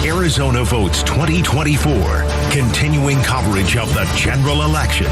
Arizona Votes 2024, continuing coverage of the general election.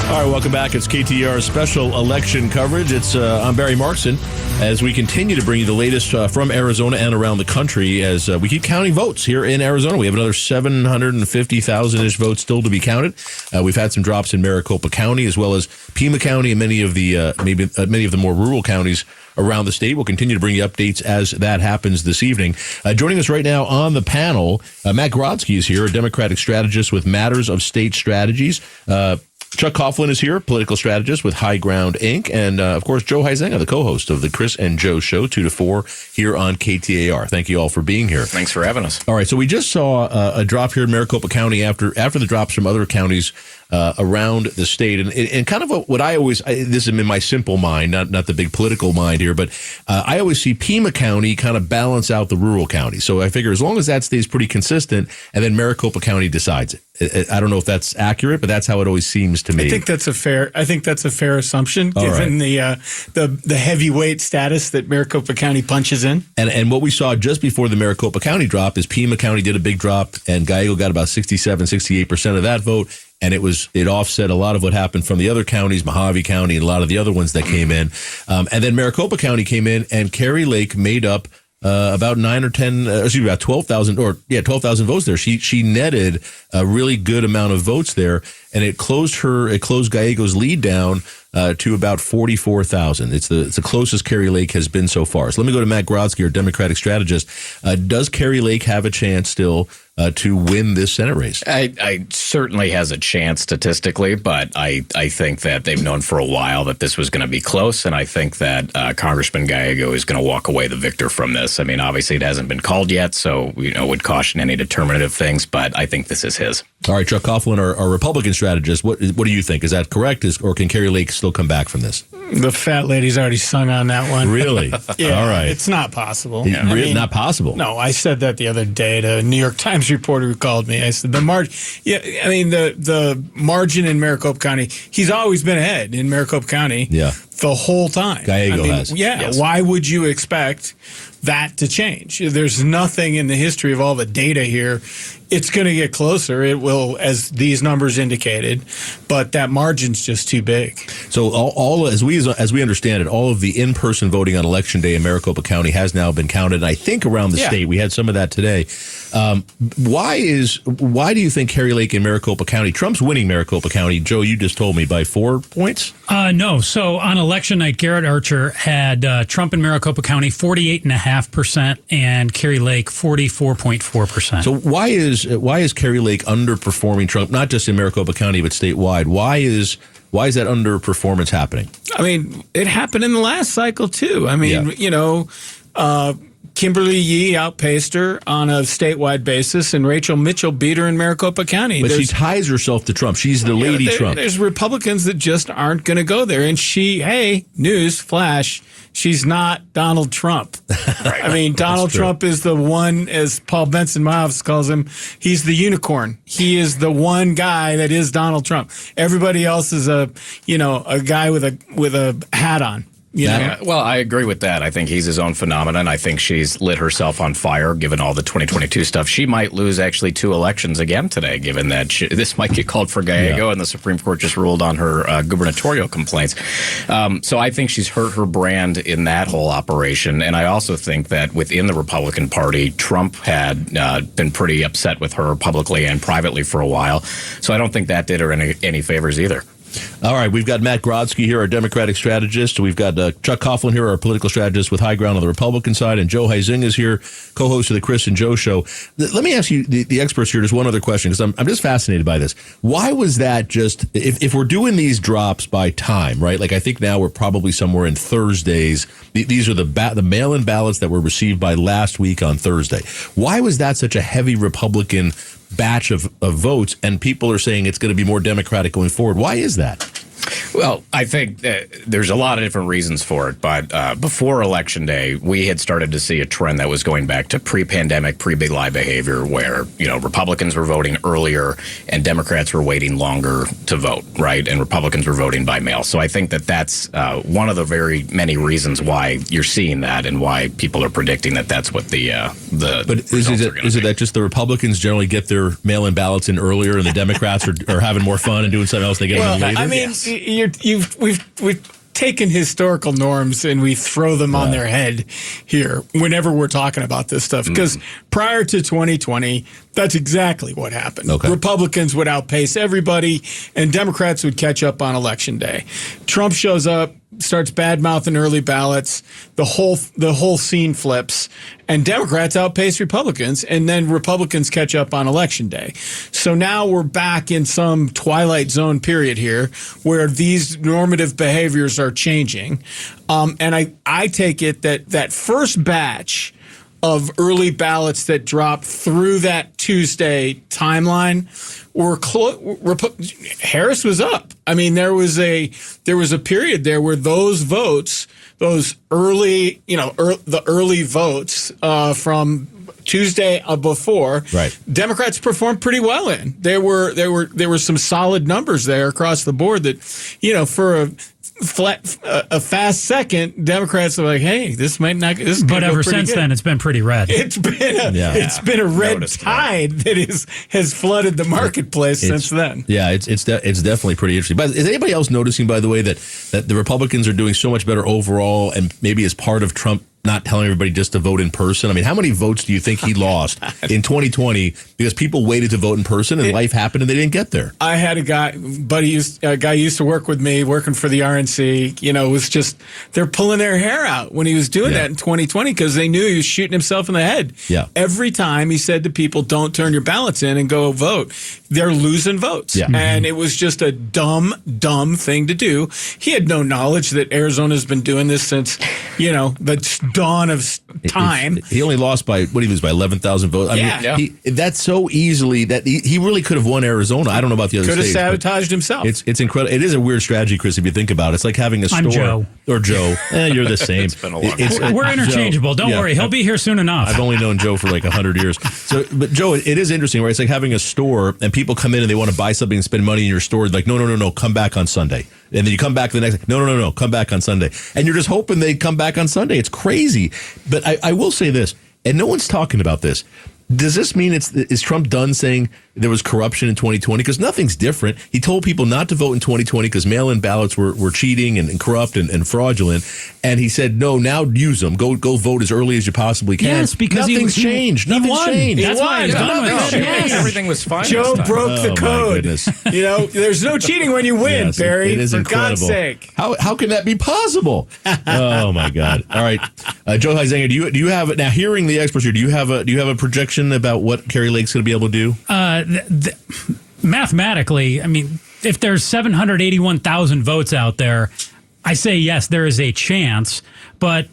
All right, welcome back. It's KTAR special election coverage. I'm Barry Markson as we continue to bring you the latest from Arizona and around the country as we keep counting votes here in Arizona. We have another 750,000-ish votes still to be counted. We've had some drops in Maricopa County as well as Pima County and many of the more rural counties around the state. We'll continue to bring you updates as that happens this evening. Joining us right now on the panel, Matt Grodsky is here, a Democratic strategist with Matters of State Strategies. Chuck Coughlin is here, political strategist with High Ground, Inc. And, of course, Joe Huizenga, the co-host of the Chris and Joe Show, 2 to 4 here on KTAR. Thank you all for being here. Thanks for having us. All right, so we just saw a drop here in Maricopa County after the drops from other counties around the state. And kind of what I always, this is in my simple mind, not the big political mind here, but I always see Pima County kind of balance out the rural counties. So I figure as long as that stays pretty consistent, and then Maricopa County decides it. I don't know if that's accurate, but that's how it always seems to me. I think that's a fair assumption, given the heavyweight status that Maricopa County punches in. And what we saw just before the Maricopa County drop is Pima County did a big drop, and Gallego got about 68% of that vote. And it offset a lot of what happened from the other counties, Mojave County and a lot of the other ones that came in. And then Maricopa County came in, and Kari Lake made up about 12,000 votes there. She netted a really good amount of votes there, and it closed Gallego's lead down to about 44,000. It's the closest Kari Lake has been so far. So let me go to Matt Grodsky, our Democratic strategist. Does Kari Lake have a chance still to win this Senate race? I certainly has a chance statistically, but I think that they've known for a while that this was going to be close, and I think that Congressman Gallego is going to walk away the victor from this. I mean, obviously it hasn't been called yet, so would caution any determinative things, but I think this is his. All right, Chuck Coughlin, our Republican strategist, what do you think? Is that correct, or can Kari Lake still come back from this? The fat lady's already sung on that one. Really? Yeah, all right. It's not possible. Not possible? No, I said that the other day to a New York Times reporter who called me. I said the margin in Maricopa County, he's always been ahead in Maricopa County the whole time. Gallego has. Yeah, yes. Why would you expect that to change? There's nothing in the history of all the data here. It's going to get closer. It will, as these numbers indicated, but that margin's just too big. So all as we understand it, all of the in-person voting on Election Day in Maricopa County has now been counted, and I think around the state. We had some of that today. Why do you think Kari Lake in Maricopa County, Trump's winning Maricopa County, Joe, you just told me, by 4 points? No. So on election night, Garrett Archer had Trump in Maricopa County 48.5% and Kari Lake 44.4%. So why is Kari Lake underperforming Trump, not just in Maricopa County, but statewide? Why is that underperformance happening? I mean, it happened in the last cycle, too. I mean, Kimberly Yee outpaced her on a statewide basis, and Rachel Mitchell beat her in Maricopa County. But she ties herself to Trump. She's the lady Trump. There's Republicans that just aren't going to go there. And news flash, she's not Donald Trump. Right. I mean, Donald Trump is the one, as Paul Benson, my office calls him, he's the unicorn. He is the one guy that is Donald Trump. Everybody else is a guy with a hat on. Well, I agree with that. I think he's his own phenomenon. I think she's lit herself on fire, given all the 2022 stuff. She might lose actually 2 elections again today, given that this might get called for Gallego, and the Supreme Court just ruled on her gubernatorial complaints. So I think she's hurt her brand in that whole operation. And I also think that within the Republican Party, Trump had been pretty upset with her publicly and privately for a while. So I don't think that did her any favors either. All right, we've got Matt Grodsky here, our Democratic strategist. We've got Chuck Coughlin here, our political strategist with High Ground on the Republican side, and Joe Huizenga is here, co-host of the Chris and Joe Show. Let me ask you, the experts here, just one other question, because I'm just fascinated by this. Why was that just, if we're doing these drops by time, right? Like I think now we're probably somewhere in Thursdays. These are the mail-in ballots that were received by last week on Thursday. Why was that such a heavy Republican batch of votes, and people are saying it's going to be more Democratic going forward? Why is that? Well, I think there's a lot of different reasons for it, but before Election Day, we had started to see a trend that was going back to pre-pandemic, pre-big lie behavior where, Republicans were voting earlier and Democrats were waiting longer to vote, right? And Republicans were voting by mail. So I think that's one of the very many reasons why you're seeing that and why people are predicting that that's what the But is it that just the Republicans generally get their mail-in ballots in earlier and the Democrats are having more fun and doing something else? They get them in later? I mean, we've taken historical norms and we throw them on their head here whenever we're talking about this stuff. Because prior to 2020, that's exactly what happened. Okay. Republicans would outpace everybody and Democrats would catch up on Election Day. Trump shows up, starts bad-mouthing early ballots, the whole scene flips, and Democrats outpace Republicans, and then Republicans catch up on Election Day. So now we're back in some twilight zone period here where these normative behaviors are changing. And I take it that first batch of early ballots that dropped through that Tuesday timeline were Harris was up. I mean, there was a period there where those votes, those early, the early votes from Tuesday before, right, Democrats performed pretty well in. There were some solid numbers there across the board that, for a fast second, Democrats are like, hey, this might not. This is but ever since good. then, it's been pretty red. It's been a red tide that has flooded the marketplace since then. Yeah, it's definitely pretty interesting. But is anybody else noticing, by the way, that the Republicans are doing so much better overall, and maybe as part of Trump not telling everybody just to vote in person? I mean, how many votes do you think he lost in 2020 because people waited to vote in person and life happened and they didn't get there? I had a guy used to work with me, working for the RNC. It was just, they're pulling their hair out when he was doing that in 2020 because they knew he was shooting himself in the head. Yeah. Every time he said to people, don't turn your ballots in and go vote, they're losing votes. Yeah. And it was just a dumb thing to do. He had no knowledge that Arizona's been doing this since, the dawn of time. He only lost by 11,000 votes. I mean, that's so easily that he really could have won Arizona. I don't know about the other states. Could have sabotaged himself. It's incredible. It is a weird strategy, Chris, if you think about it. It's like having a store. I'm Joe. Or Joe. You're the same. It's been a long time. We're interchangeable. Don't worry. He'll be here soon enough. I've only known Joe for like 100 years. But Joe, it is interesting, right? It's like having a store and people come in and they want to buy something and spend money in your store. Like, no, come back on Sunday. And then you come back the next, no, come back on Sunday. And you're just hoping they come back on Sunday. It's crazy. But I will say this, and no one's talking about this. Does this mean is Trump done saying there was corruption in 2020? Because nothing's different. He told people not to vote in 2020 because mail-in ballots were cheating and corrupt and fraudulent. And he said, no, now use them. Go vote as early as you possibly can. Yes, because nothing's changed. Nothing's changed. That's why he's done with it. Yes. Everything was fine. Joe broke the code. There's no cheating when you win, Yes, Barry. it is for incredible. God's sake. How can that be possible? Oh my God! All right, Joe Huizenga, do you have now? Hearing the experts here, do you have a projection about what Kari Lake's going to be able to do? Mathematically, I mean, if there's 781,000 votes out there, I say yes, there is a chance, but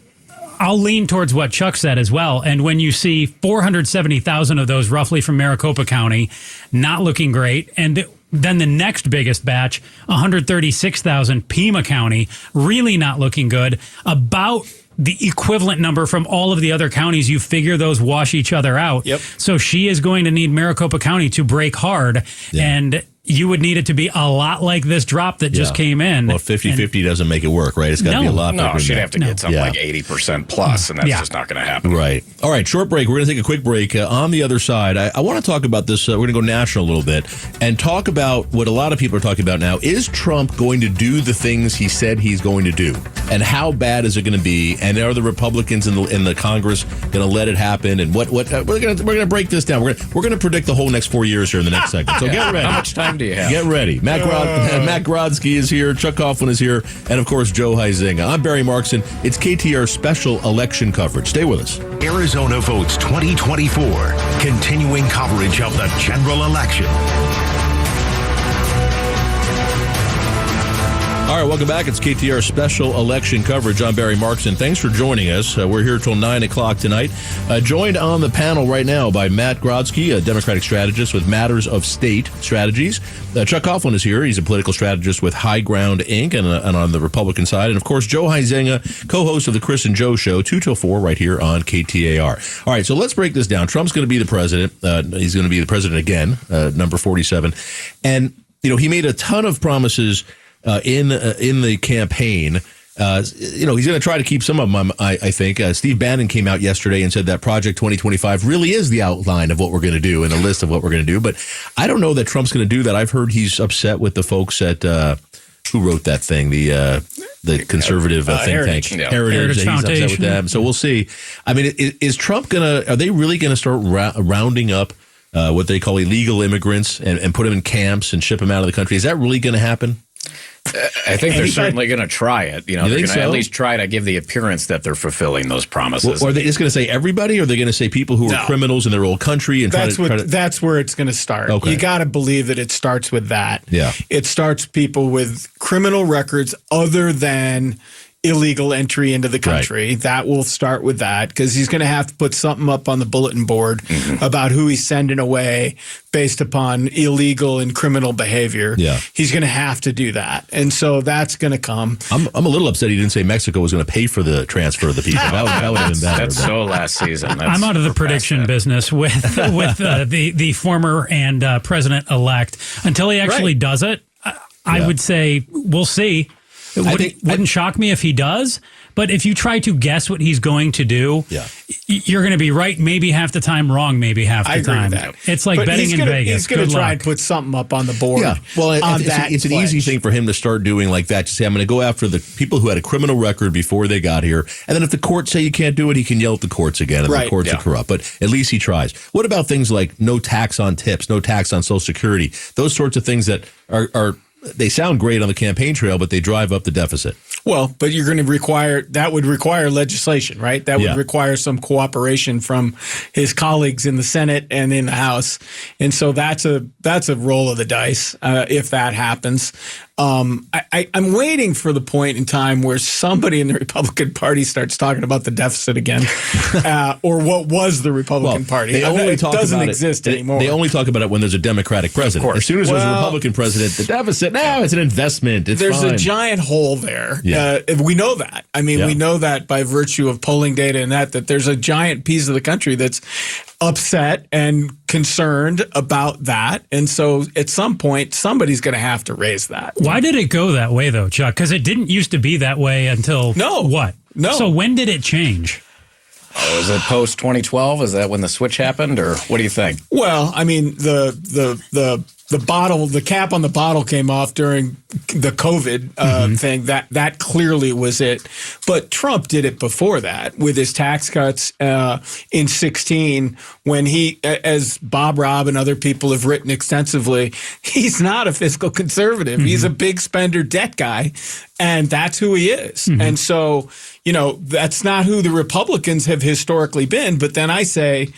I'll lean towards what Chuck said as well. And when you see 470,000 of those roughly from Maricopa County not looking great, and then the next biggest batch, 136,000 Pima County, really not looking good, about the equivalent number from all of the other counties, you figure those wash each other out. Yep. So she is going to need Maricopa County to break hard. Yeah. And you would need it to be a lot like this drop that just came in. Well, 50-50 doesn't make it work, right? It's got to be a lot bigger No, she'd than have to that. get something like 80% plus, and that's just not going to happen. Right. All right, short break. We're going to take a quick break. On the other side, I want to talk about this. We're going to go national a little bit and talk about what a lot of people are talking about now. Is Trump going to do the things he said he's going to do? And how bad is it going to be? And are the Republicans in the Congress going to let it happen? And what we're going to break this down. We're going to predict the whole next 4 years here in the next segment. So get ready. How much time do you have? Get ready. Matt Grodsky is here. Chuck Coughlin is here. And, of course, Joe Huizenga. I'm Barry Markson. It's KTAR special election coverage. Stay with us. Arizona Votes 2024. Continuing coverage of the general election. All right, welcome back. It's KTAR special election coverage. I'm Barry Markson. Thanks for joining us. We're here till 9 o'clock tonight. Joined on the panel right now by Matt Grodsky, a Democratic strategist with Matters of State Strategies. Chuck Coughlin is here. He's a political strategist with High Ground, Inc., and on the Republican side. And, of course, Joe Huizenga, co-host of the Chris and Joe Show, 2 till 4 right here on KTAR. All right, so let's break this down. Trump's going to be the president. He's going to be the president again, number 47. And, he made a ton of promises in the campaign. He's going to try to keep some of them, I think. Steve Bannon came out yesterday and said that Project 2025 really is the outline of what we're going to do and the list of what we're going to do. But I don't know that Trump's going to do that. I've heard he's upset with the folks at who wrote that thing, the conservative think Heritage. tank, Yeah. Heritage. He's upset Foundation. with them. So we'll see. I mean, is Trump are they really going to start rounding up what they call illegal immigrants and put them in camps and ship them out of the country? Is that really going to happen? I think they're certainly going to try it. They're going to at least try to give the appearance that they're fulfilling those promises. Or are they just going to say everybody, or are they going to say people who are criminals in their old country? And that's where it's going to start. Okay. You got to believe that it starts with that. Yeah. It starts people with criminal records other than illegal entry into the country. Right. That will start with that, because he's going to have to put something up on the bulletin board about who he's sending away based upon illegal and criminal behavior. Yeah. He's going to have to do that. And so that's going to come. I'm a little upset he didn't say Mexico was going to pay for the transfer of the people. That would have been better. That's so last season. I'm out of the prediction business with the former and president-elect. Until he actually does it, I would say we'll see. It wouldn't shock me if he does, but if you try to guess what he's going to do, you're going to be right maybe half the time, wrong maybe half the time. With that. It's like betting in Vegas. He's going to try and put something up on the board. Yeah, well, it's an easy thing for him to start doing like that. To say, I'm going to go after the people who had a criminal record before they got here, and then if the courts say you can't do it, he can yell at the courts again, and the courts are corrupt. But at least he tries. What about things like no tax on tips, no tax on Social Security, those sorts of things that are they sound great on the campaign trail, but they drive up the deficit. Well, but you're going to that would require legislation, right? That would require some cooperation from his colleagues in the Senate and in the House. And so that's a roll of the dice if that happens. I'm waiting for the point in time where somebody in the Republican Party starts talking about the deficit again, or what was the Republican Party. It doesn't exist anymore. They only talk about it when there's a Democratic president. As soon as there's a Republican president, the deficit, now it's an investment. There's a giant hole there. We know that. I mean, we know that by virtue of polling data and that there's a giant piece of the country that's upset and concerned about that. And so at some point, somebody's going to have to raise that. Why did it go that way, though, Chuck? Because it didn't used to be that way until what? No. So when did it change? Was it post 2012? Is that when the switch happened, or what do you think? Well, I mean, the cap on the bottle came off during the COVID thing. That clearly was it. But Trump did it before that with his tax cuts in 2016, when he, as Bob Robb and other people have written extensively, he's not a fiscal conservative. He's a big spender debt guy, and that's who he is. And so, that's not who the Republicans have historically been. But then I say,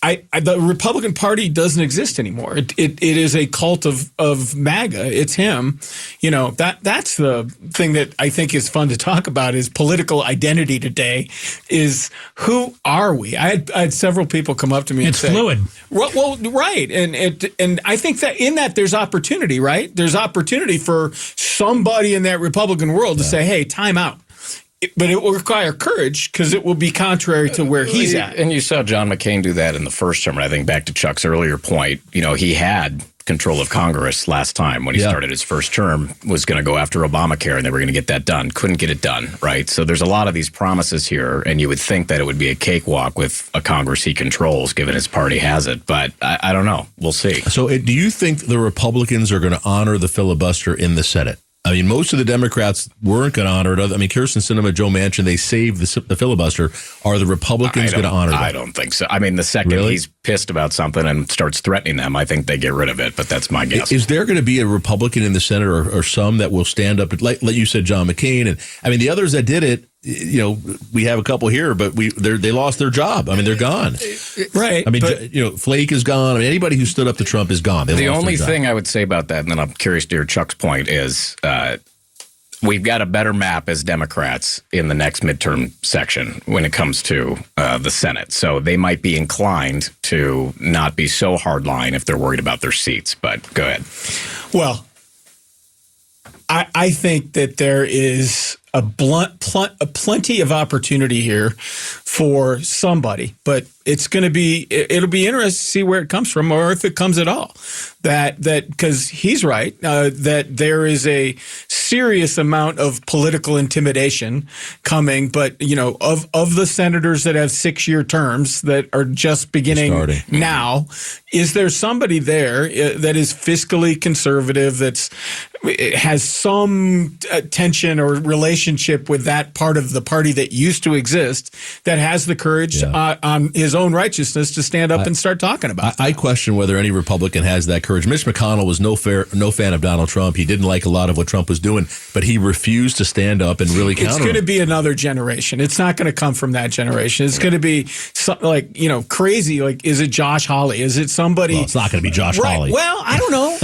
the Republican Party doesn't exist anymore. It is a cult of MAGA. It's him. That's the thing that I think is fun to talk about, is political identity today. Is who are we? I had several people come up to me and say, it's fluid. Well, right. And I think that in that there's opportunity, right? There's opportunity for somebody in that Republican world to say, hey, time out. But it will require courage, because it will be contrary to where he's at. And you saw John McCain do that in the first term. And I think back to Chuck's earlier point, he had control of Congress last time when he started his first term, was going to go after Obamacare, and they were going to get that done. Couldn't get it done, right? So there's a lot of these promises here, and you would think that it would be a cakewalk with a Congress he controls, given his party has it. But I don't know. We'll see. So do you think the Republicans are going to honor the filibuster in the Senate? I mean, most of the Democrats weren't going to honor it. I mean, Kyrsten Sinema, Joe Manchin, they saved the filibuster. Are the Republicans going to honor it? I don't think so. I mean, the second he's pissed about something and starts threatening them, I think they get rid of it. But that's my guess. Is there going to be a Republican in the Senate or some that will stand up, like you said, John McCain? And I mean, the others that did it, we have a couple here, but they lost their job. I mean, they're gone. Right. I mean, Flake is gone. I mean, anybody who stood up to Trump is gone. The only thing I would say about that, and then I'm curious to hear Chuck's point, is we've got a better map as Democrats in the next midterm section when it comes to the Senate. So they might be inclined to not be so hardline if they're worried about their seats. But go ahead. Well, I think that there is a plenty of opportunity here for somebody, but it'll be interesting to see where it comes from, or if it comes at all. That because he's right, that there is a serious amount of political intimidation coming, but of the senators that have 6-year terms that are just beginning now, is there somebody there that is fiscally conservative, has some tension or relationship with that part of the party that used to exist, that has the courage on his own righteousness to stand up and start talking about it? I question whether any Republican has that courage. Mitch McConnell was no fan of Donald Trump. He didn't like a lot of what Trump was doing, but he refused to stand up and really counter him. It's going to be another generation. It's not going to come from that generation. It's going to be crazy. Like, is it Josh Hawley? Is it somebody? Well, it's not going to be Josh Hawley. Well, I don't know.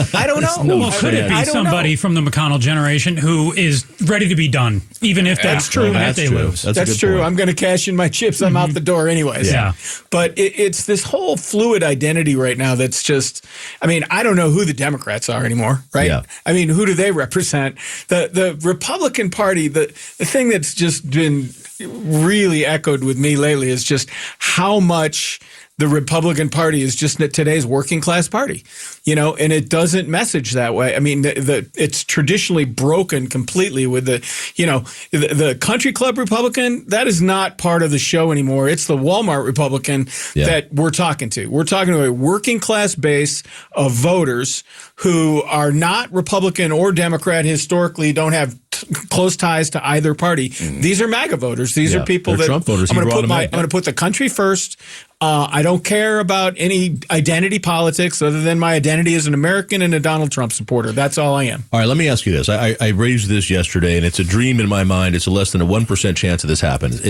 Well, could it be somebody from the McConnell generation who is ready to be done, even if that's true? That's they true. lose. That's true. Point. I'm going to cash in my chips. I'm out the door anyways. Yeah. But it's this whole fluid identity right now that's just, I don't know who the Democrats are anymore, right? Yeah. Who do they represent? The Republican Party, the thing that's just been really echoed with me lately is just how much the Republican Party is just today's working class party, and it doesn't message that way. It's traditionally broken completely with the country club Republican. That is not part of the show anymore. It's the Walmart Republican that we're talking to. We're talking to a working class base of voters who are not Republican or Democrat historically, don't have close ties to either party. These are MAGA voters. These are people that Trump voters. I'm going to put the country first. I don't care about any identity politics other than my identity as an American and a Donald Trump supporter. That's all I am. All right, let me ask you this. I raised this yesterday, and it's a dream in my mind. It's a less than a 1% chance of this happens.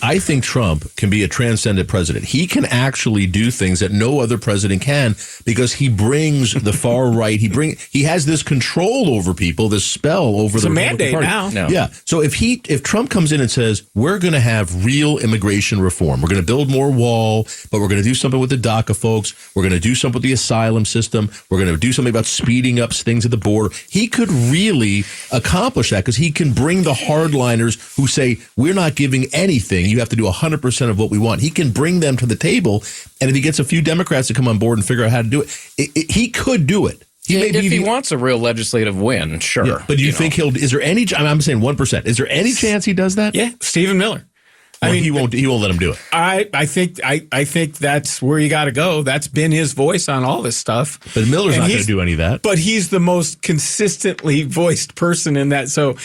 I think Trump can be a transcendent president. He can actually do things that no other president can because he brings the far right. He has this control over people, this spell over it's the a mandate Party. now. No. Yeah. So if Trump comes in and says, we're going to have real immigration reform, we're going to build more wall, but we're going to do something with the DACA folks. We're going to do something with the asylum system. We're going to do something about speeding up things at the border. He could really accomplish that because he can bring the hardliners who say, we're not giving anything. You have to do 100% of what we want. He can bring them to the table. And if he gets a few Democrats to come on board and figure out how to do it, he could do it. If he wants a real legislative win, sure. Yeah, but do you think is there any, I'm saying 1%, is there any chance he does that? Yeah, Stephen Miller. He won't let him do it. I think that's where you got to go. That's been his voice on all this stuff. But Miller's not going to do any of that. But he's the most consistently voiced person in that. So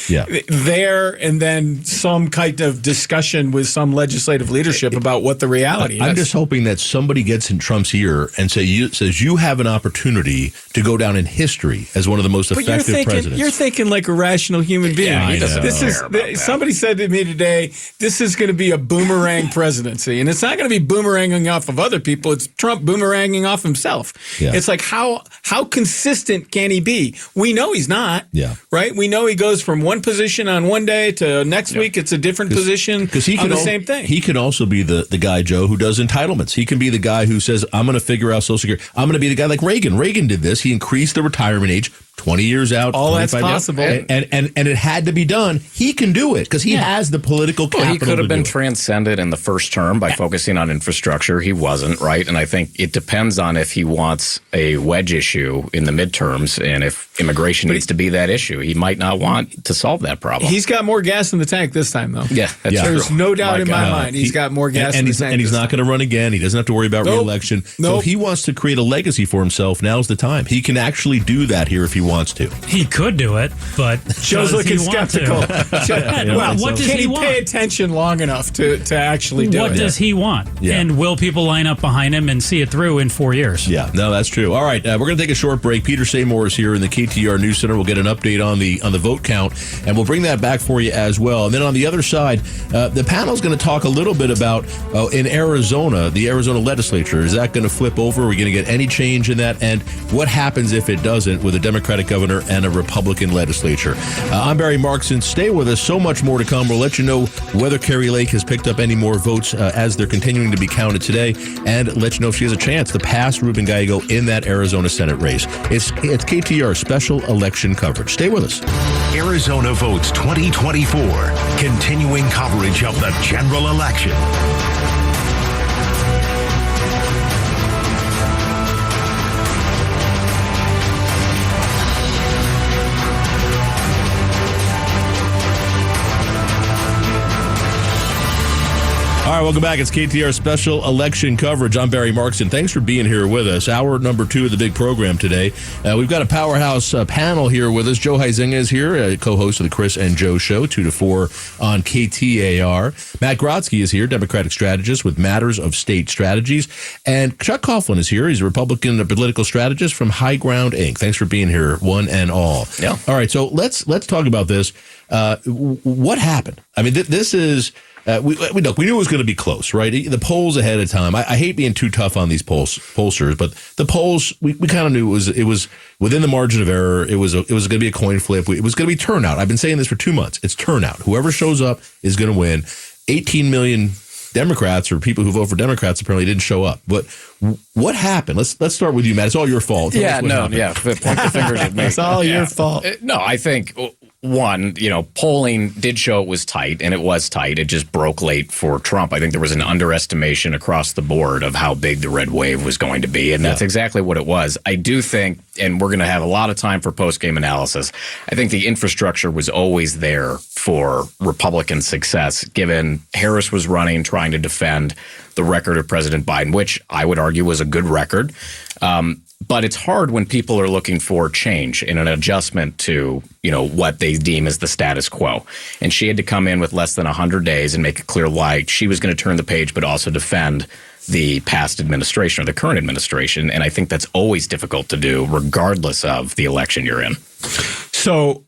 there, and then some kind of discussion with some legislative leadership about what the reality is. I'm just hoping that somebody gets in Trump's ear and says you have an opportunity to go down in history as one of the most effective presidents. You're thinking like a rational human being. Yeah, he doesn't care about that. Somebody said to me today, this is going to be a boomerang presidency, and it's not going to be boomeranging off of other people. It's Trump boomeranging off himself. Yeah. It's like how consistent can he be? We know he's not. Yeah. Right. We know he goes from one position on one day to next week it's a different position on the same thing. He could also be the guy, Joe, who does entitlements. He can be the guy who says, I'm going to figure out Social Security. I'm going to be the guy like Reagan. Reagan did this. He increased the retirement age 20 years out. All that's possible. And it had to be done. He can do it because he has the political capital. He could have been transcended in the first term by focusing on infrastructure. He wasn't, right? And I think it depends on if he wants a wedge issue in the midterms and if immigration needs to be that issue. He might not want to solve that problem. He's got more gas in the tank this time, though. Yeah, that's true. There's no doubt in my mind he's got more gas in the tank. And he's not going to run again. He doesn't have to worry about re-election. So if he wants to create a legacy for himself, now's the time. He can actually do that here if he wants to. He could do it, but Joe's looking skeptical. Well, what does he want? Pay attention long enough to actually do it. What does he want? Yeah. And will people line up behind him and see it through in 4 years? Yeah, no, that's true. All right, we're going to take a short break. Peter Seymour is here in the KTAR News Center. We'll get an update on the vote count, and we'll bring that back for you as well. And then on the other side, the panel is going to talk a little bit about in Arizona, the Arizona legislature. Is that going to flip over? Are we going to get any change in that? And what happens if it doesn't with a Democratic Democratic governor and a Republican legislature. I'm Barry Markson. Stay with us. So much more to come. We'll let you know whether Kari Lake has picked up any more votes as they're continuing to be counted today, and let you know if she has a chance to pass Ruben Gallego in that Arizona Senate race. It's KTAR special election coverage. Stay with us. Arizona Votes 2024. Continuing coverage of the general election. All right, welcome back. It's KTAR special election coverage. I'm Barry Markson. Thanks for being here with us. Hour number 2 of the big program today. We've got a powerhouse panel here with us. Joe Huizenga is here, co-host of the Chris and Joe Show, 2 to 4 on KTAR. Matt Grodsky is here, Democratic strategist with Matters of State Strategies. And Chuck Coughlin is here. He's a Republican political strategist from High Ground, Inc. Thanks for being here, one and all. Yeah. All right, so let's talk about this. What happened? I mean, this is... we knew it was going to be close, right? The polls ahead of time. I hate being too tough on these pollsters, but the polls we kind of knew it was within the margin of error. It was going to be a coin flip. It was going to be turnout. I've been saying this for 2 months. It's turnout. Whoever shows up is going to win. 18 million Democrats or people who vote for Democrats apparently didn't show up. But what happened? Let's start with you, Matt. It's all your fault. Point the fingers at me. It's all your fault. No, I think. One, polling did show it was tight, and it was tight. It just broke late for Trump. I think there was an underestimation across the board of how big the red wave was going to be, and that's exactly what it was. I do think, and we're going to have a lot of time for post-game analysis, I think the infrastructure was always there for Republican success, given Harris was running, trying to defend the record of President Biden, which I would argue was a good record. But it's hard when people are looking for change and an adjustment to, what they deem as the status quo. And she had to come in with less than 100 days and make it clear why she was going to turn the page, but also defend the past administration or the current administration. And I think that's always difficult to do, regardless of the election you're in. So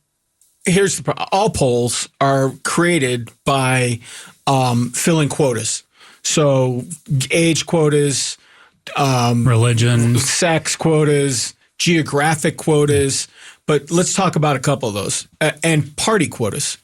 here's the problem. All polls are created by filling quotas. So age quotas, religion, sex quotas, geographic quotas, but let's talk about a couple of those, and party quotas.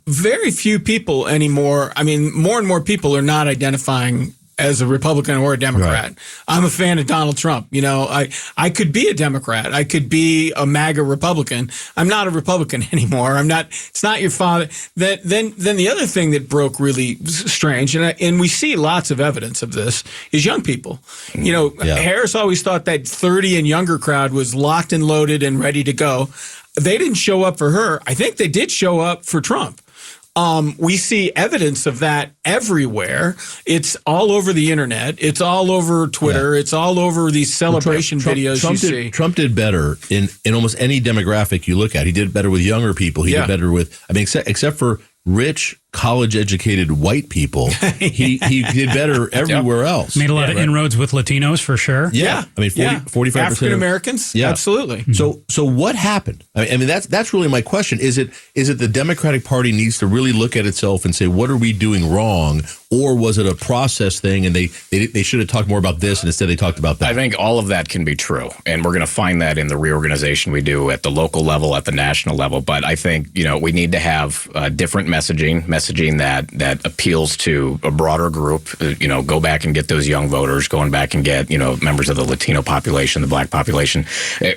Very few people anymore. I mean, more and more people are not identifying as a Republican or a Democrat. Right. I'm a fan of Donald Trump. I could be a Democrat. I could be a MAGA Republican. I'm not a Republican anymore. I'm not. It's not your father. Then the other thing that broke really strange, and we see lots of evidence of this, is young people. Harris always thought that 30 and younger crowd was locked and loaded and ready to go. They didn't show up for her. I think they did show up for Trump. We see evidence of that everywhere. It's all over the internet. It's all over Twitter. Yeah. It's all over these celebration videos you see. Trump did better in almost any demographic you look at. He did better with younger people. He did better with, except for rich, college-educated white people, he did better everywhere else. Made a lot of inroads with Latinos, for sure. Yeah. 45% African-Americans? Yeah. Absolutely. So what happened? I mean, that's really my question. Is it the Democratic Party needs to really look at itself and say, what are we doing wrong? Or was it a process thing and they should have talked more about this and instead they talked about that? I think all of that can be true. And we're going to find that in the reorganization we do at the local level, at the national level. But I think, we need to have different messaging that appeals to a broader group. Go back and get those young voters, going back and get, members of the Latino population, the black population,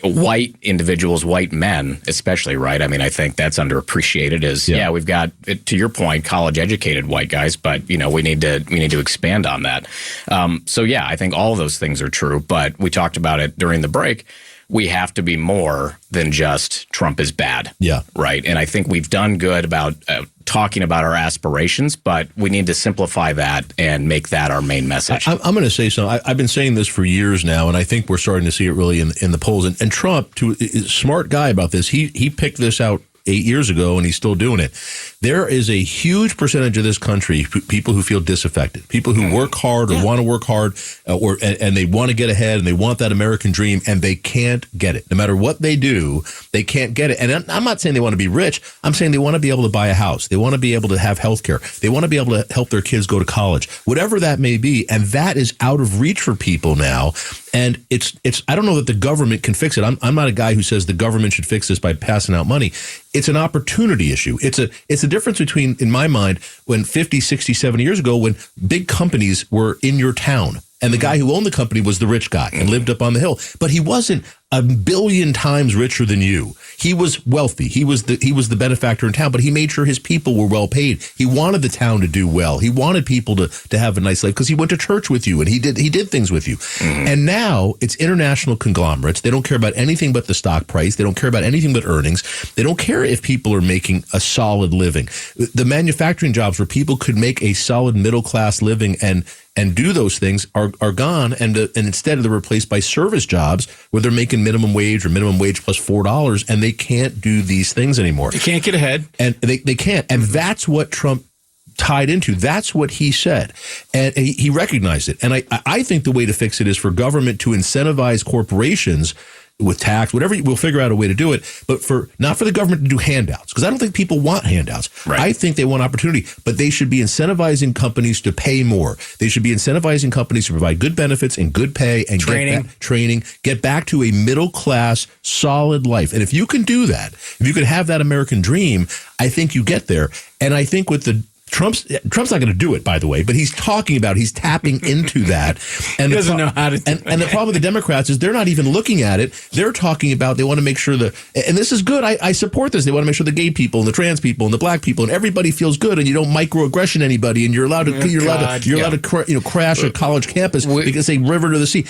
white individuals, white men especially, right? I mean, I think that's underappreciated we've got, to your point, college-educated white guys, but, we need to expand on that. I think all of those things are true, but we talked about it during the break. We have to be more than just Trump is bad. Yeah. Right. And I think we've done good about talking about our aspirations, but we need to simplify that and make that our main message. I'm going to say something. I've been saying this for years now, and I think we're starting to see it really in the polls. And Trump, is a smart guy about this. He picked this out 8 years ago, and he's still doing it. There is a huge percentage of this country, people who feel disaffected, people who work hard or want to work hard, and they want to get ahead and they want that American dream, and they can't get it. No matter what they do, they can't get it. And I'm not saying they want to be rich. I'm saying they want to be able to buy a house. They want to be able to have health care. They want to be able to help their kids go to college, whatever that may be. And that is out of reach for people now. And it's I don't know that the government can fix it. I'm not a guy who says the government should fix this by passing out money. It's an opportunity issue. It's a difference between, in my mind, when 50, 60, 70 years ago, when big companies were in your town. And the guy who owned the company was the rich guy and lived up on the hill. But he wasn't a billion times richer than you. He was wealthy. He was the benefactor in town, but he made sure his people were well paid. He wanted the town to do well. He wanted people to have a nice life because he went to church with you and he did things with you. And now it's international conglomerates. They don't care about anything but the stock price. They don't care about anything but earnings. They don't care if people are making a solid living. The manufacturing jobs where people could make a solid middle class living and do those things are gone, and instead they're replaced by service jobs where they're making minimum wage or minimum wage plus $4, and they can't do these things anymore. They can't get ahead. And they can't. And that's what Trump tied into. That's what he said. And he recognized it. And I think the way to fix it is for government to incentivize corporations with tax, whatever, we'll figure out a way to do it, but not for the government to do handouts, because I don't think people want handouts. Right. I think they want opportunity, but they should be incentivizing companies to pay more. They should be incentivizing companies to provide good benefits and good pay and training, get back to a middle class, solid life. And if you can do that, if you can have that American dream, I think you get there. And I think with Trump's not going to do it, by the way, but he's tapping into that. And he doesn't know how to do it. And the problem with the Democrats is they're not even looking at it. They're talking about, they want to make sure and this is good. I support this. They want to make sure the gay people and the trans people and the black people and everybody feels good, and you don't microaggression anybody, and you're allowed to crash a college campus because they river to the sea.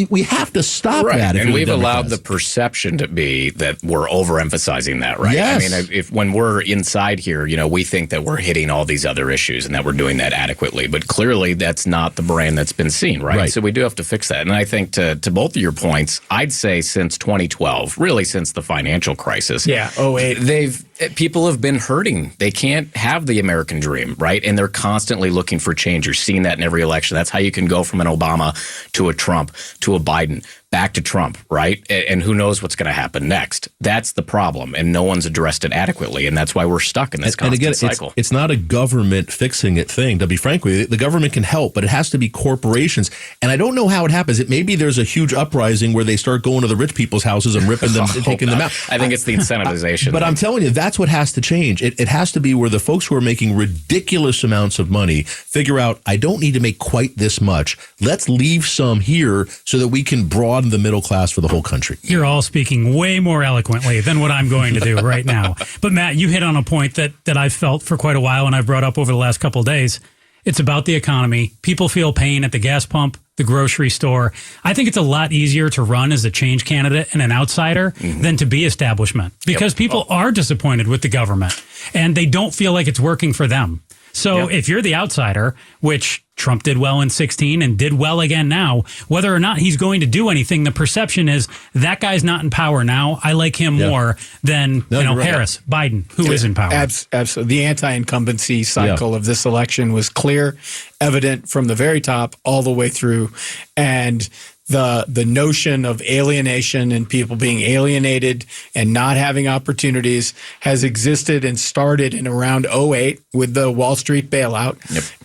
We have to stop that. And we've allowed the perception to be that we're overemphasizing that, right? Yes. I mean, when we're inside here, we think that we're hitting all these other issues and that we're doing that adequately, but clearly that's not the brand that's been seen, right? So we do have to fix that. And I think to both of your points, I'd say since 2012, really since the financial crisis, 08, people have been hurting. They can't have the American dream, right? And they're constantly looking for change. You're seeing that in every election. That's how you can go from an Obama to a Trump to a Biden, back to Trump, right? And who knows what's going to happen next. That's the problem, and no one's addressed it adequately, and that's why we're stuck in this constant cycle. It's not a government fixing it thing, to be frank with you. The government can help, but it has to be corporations. And I don't know how it happens. Maybe there's a huge uprising where they start going to the rich people's houses and ripping them and taking them out. I think it's the incentivization. But I'm telling you, that's what has to change. It has to be where the folks who are making ridiculous amounts of money figure out, I don't need to make quite this much. Let's leave some here so that we can broaden the middle class for the whole country. You're all speaking way more eloquently than what I'm going to do right now. But Matt, you hit on a point that I've felt for quite a while and I've brought up over the last couple of days. It's about the economy. People feel pain at the gas pump, the grocery store. I think it's a lot easier to run as a change candidate and an outsider than to be establishment, because people are disappointed with the government and they don't feel like it's working for them. So if you're the outsider, which Trump did well in 2016 and did well again now, whether or not he's going to do anything, the perception is that guy's not in power now. I like him more than Harris, Biden, who is in power. Absolutely. The anti-incumbency cycle of this election was clear, evident from the very top all the way through. And the notion of alienation and people being alienated and not having opportunities has existed and started in around 08 with the Wall Street bailout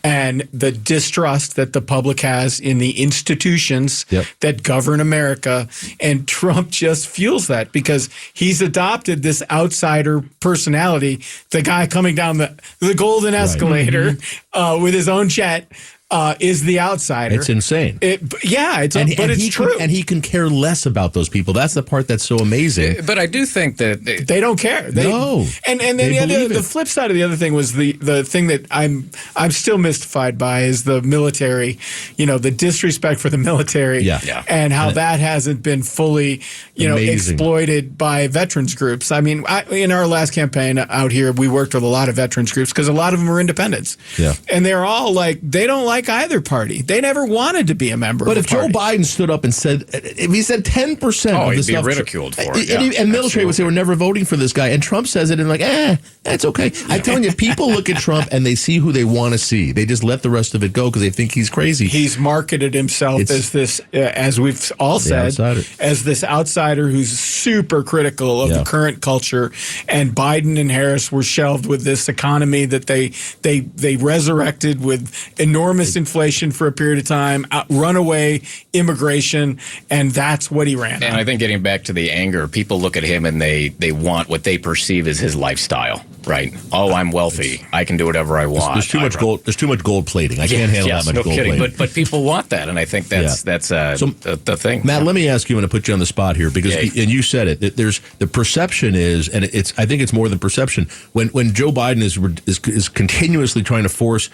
and the distrust that the public has in the institutions that govern America. And Trump just fuels that because he's adopted this outsider personality, the guy coming down the golden escalator with his own jet. Is the outsider. It's insane. But it's true. And he can care less about those people. That's the part that's so amazing. But I do think that they don't care. And then the flip side of the other thing was the thing that I'm still mystified by is the military, the disrespect for the military and how that hasn't been fully, exploited by veterans groups. I mean, in our last campaign out here, we worked with a lot of veterans groups because a lot of them are independents. Yeah. And they're all like, they don't like like either party. They never wanted to be a member. But of if a party. Joe Biden stood up and said, if he said 10% of the he'd be stuff, ridiculed for it. and military would say we're never voting for this guy, and Trump says it, and like, that's okay. I'm telling you, people look at Trump and they see who they want to see. They just let the rest of it go because they think he's crazy. He's marketed himself as this, as we've all said, outsider. as this outsider who's super critical of the current culture. And Biden and Harris were shelved with this economy that they resurrected with enormous inflation for a period of time, runaway immigration, and that's what he ran. And I think getting back to the anger, people look at him and they want what they perceive as his lifestyle, right? Oh, I'm wealthy. I can do whatever I want. There's too much gold. There's too much gold plating. I can't handle that much gold plating. But people want that, and I think that's the thing. Matt, let me ask you, and I put you on the spot here because, and you said it. That there's the perception is, and I think it's more than perception. When Joe Biden is continuously trying to force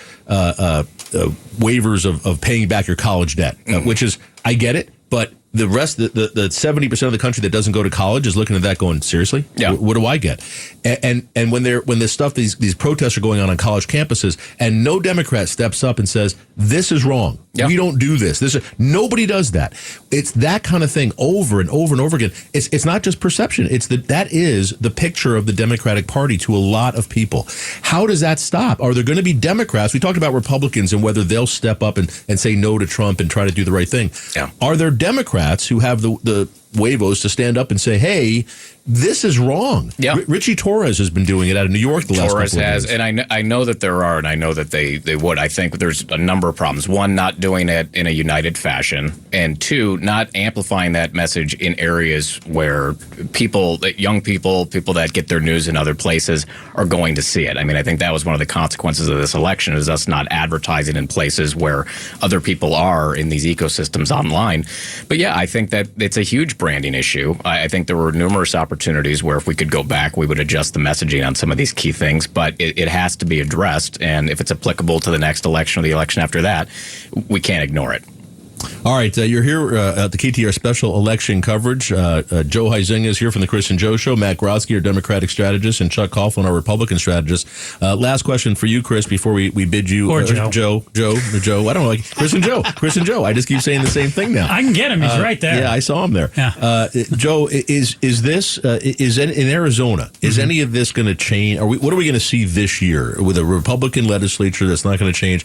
waivers of paying back your college debt, which is, I get it, but the rest, the 70% of the country that doesn't go to college is looking at that going, seriously? Yeah. What do I get? And when this stuff, these protests are going on college campuses, and no Democrat steps up and says, this is wrong. Yeah. We don't do this. Nobody does that. It's that kind of thing over and over and over again. It's not just perception. That is the picture of the Democratic Party to a lot of people. How does that stop? Are there going to be Democrats? We talked about Republicans and whether they'll step up and say no to Trump and try to do the right thing. Yeah. Are there Democrats who have the huevos to stand up and say, hey, this is wrong? Yeah. Richie Torres has been doing it out of New York the last couple of days. Torres has, and I know that there are, and I know that they would. I think there's a number of problems. One, not doing it in a united fashion, and two, not amplifying that message in areas where young people that get their news in other places are going to see it. I mean, I think that was one of the consequences of this election, is us not advertising in places where other people are in these ecosystems online. But yeah, I think that it's a huge branding issue. I think there were numerous opportunities where if we could go back, we would adjust the messaging on some of these key things, but it has to be addressed. And if it's applicable to the next election or the election after that, we can't ignore it. All right, you're here at the KTAR special election coverage. Joe Huizenga is here from the Chris and Joe Show. Matt Grodsky, our Democratic strategist, and Chuck Coughlin, our Republican strategist. Last question for you, Chris, before we bid you. Or Joe. Joe. I don't know, like Chris and Joe. Chris and Joe. I just keep saying the same thing now. I can get him. He's right there. Yeah, I saw him there. Yeah. Joe, is this in Arizona? Is any of this going to change? What are we going to see this year with a Republican legislature that's not going to change?